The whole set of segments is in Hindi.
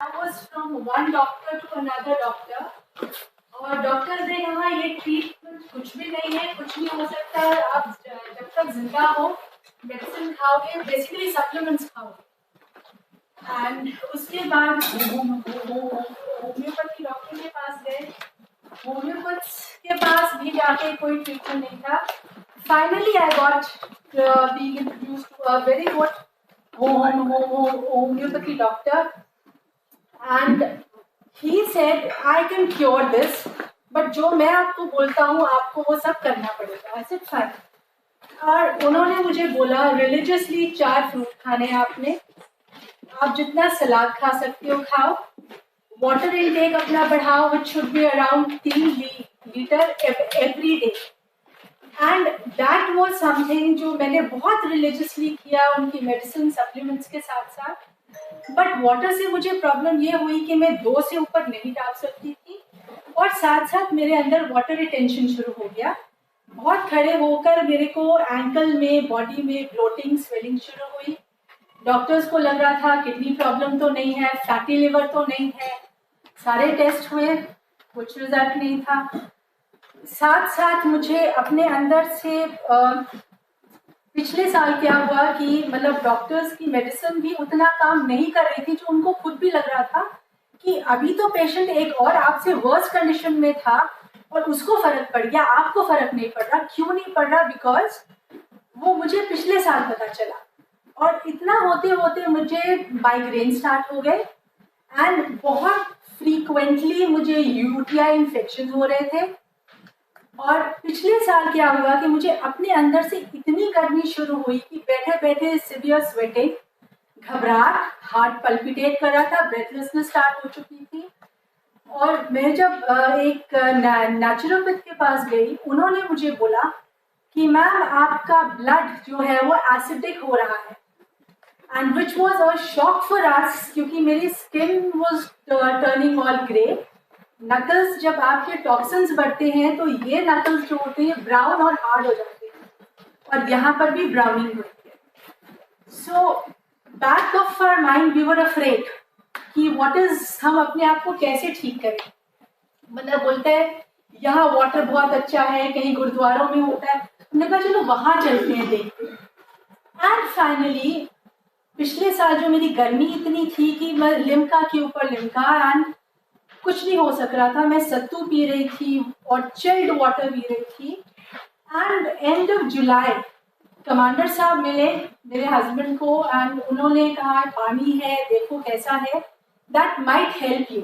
I was from one doctor to another doctor, और डॉक्टर ने कहा ये ट्रीटमेंट कुछ भी नहीं है, कुछ नहीं हो सकता, आप जब तक जिंदा हो मेडिसिन खाओगे, बेसिकली सप्लीमेंट्स खाओगे। एंड उसके बाद होम्योपैथी डॉक्टर के पास गए, होम्योपैथ के पास भी जाके कोई ट्रीटमेंट नहीं था। Finally I got being introduced to a very good homeopathy doctor, and he said I can cure this, but जो मैं आपको बोलता हूँ आपको वो सब करना पड़ेगा। I said fine। और उन्होंने मुझे बोला रिलीजियसली 4 फ्रूट खाने हैं आपने, आप जितना सलाद खा सकते हो खाओ, वाटर इनटेक अपना बढ़ाओ which should be around 3 litre every day। And that was something जो मैंने बहुत रिलीजियसली किया उनकी मेडिसिन सप्लीमेंट्स के साथ साथ। बट वाटर से मुझे प्रॉब्लम ये हुई कि मैं 2 से ऊपर नहीं डाल सकती थी, और साथ साथ मेरे अंदर वाटर रिटेंशन शुरू हो गया। बहुत खड़े होकर मेरे को एंकल में, बॉडी में ब्लोटिंग, स्वेलिंग शुरू हुई। डॉक्टर्स को लग रहा था किडनी प्रॉब्लम तो नहीं है, फैटी लिवर तो नहीं है, सारे टेस्ट हुए, कुछ रिजल्ट नहीं था। साथ साथ मुझे अपने अंदर से पिछले साल क्या हुआ कि मतलब डॉक्टर्स की मेडिसिन भी उतना काम नहीं कर रही थी, जो उनको खुद भी लग रहा था कि अभी तो पेशेंट एक और आपसे वर्स कंडीशन में था और उसको फर्क पड़ गया, आपको फर्क नहीं पड़ रहा। क्यों नहीं पड़ रहा? बिकॉज वो मुझे पिछले साल पता चला, और इतना होते होते मुझे माइग्रेन स्टार्ट हो गए, एंड बहुत फ्रीक्वेंटली मुझे यूटीआई इन्फेक्शन हो रहे थे। और पिछले साल क्या हुआ कि मुझे अपने अंदर से इतनी गर्मी शुरू हुई कि बैठे बैठे सिवियर स्वेटिंग, घबराहट, हार्ट पल्पिटेट कर रहा था, ब्रेथलेसनेस स्टार्ट हो चुकी थी। और मैं जब एक नेचुरोपैथ के पास गई, उन्होंने मुझे बोला कि मैम आपका ब्लड जो है वो एसिडिक हो रहा है, and which was a shock for us, क्योंकि मेरी skin was turning all grey. Knuckles जब आपके टॉक्सिन्स बढ़ते हैं तो ये नकल्स जो होते हैं ब्राउन और हार्ड हो जाते हैं, और यहाँ पर भी ब्राउनिंग होती है। So back of our mind we were afraid कि व्हाट इज, हम अपने आप को कैसे ठीक करें। मतलब बोलते हैं यहाँ वाटर बहुत अच्छा है, कहीं गुरुद्वारों में होता है, हमने कहा चलो वहां चलते हैं, देखते हैं। एंड फाइनली पिछले साल जो मेरी गर्मी इतनी थी कि मैं लिम्का के ऊपर लिम्का, एंड कुछ नहीं हो सक रहा था। मैं सत्तू पी रही थी और चिल्ड वाटर पी रही थी। And end of July commander साहब मिले मेरे हस्बैंड को, एंड उन्होंने कहा पानी है, देखो कैसा है, दैट माइट हेल्प यू।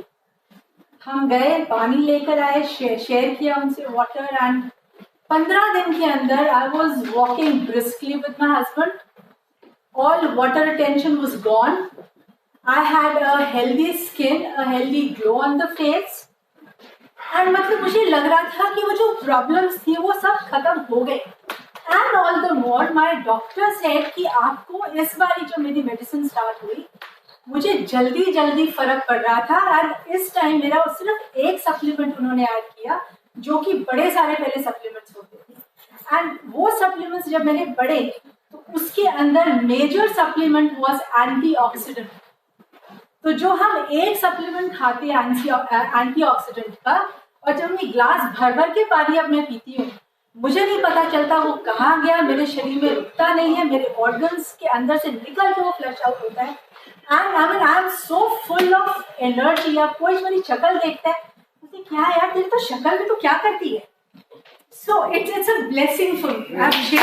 हम गए, पानी लेकर आए, शेयर किया उनसे वाटर, एंड 15 दिन के अंदर I was walking briskly with my husband, all water retention was gone, I had a healthy skin, a healthy glow on the face, and मतलब मुझे लग रहा था कि वो जो प्रॉब्लम्स थी वो सब खत्म हो गए। And all the more my doctor said कि आपको इस बार जो मेरी मेडिसिन स्टार्ट हुई, मुझे जल्दी जल्दी फर्क पड़ रहा था। एंड इस टाइम मेरा सिर्फ एक सप्लीमेंट उन्होंने ऐड किया, जो कि बड़े सारे पहले सप्लीमेंट्स होते थे। एंड वो सप्लीमेंट्स जब मैंने पढ़े तो उसके अंदर मेजर सप्लीमेंट वॉज एंटीऑक्सीडेंट। तो जो हम एक सप्लीमेंट खाते हैं एंटीऑक्सीडेंट का, और जब मैं ग्लास भर भर के पानी अब मैं पीती हूँ, मुझे नहीं पता चलता वो कहाँ गया, मेरे शरीर में रुकता नहीं है, मेरे ऑर्गन्स के अंदर से निकल के वो फ्लश आउट होता है। And I am so full of energy. अब कोई मेरी शक्ल देखता है तो क्या यार तेरी तो शक्ल में तो क्या करती है। So it's a blessing for me.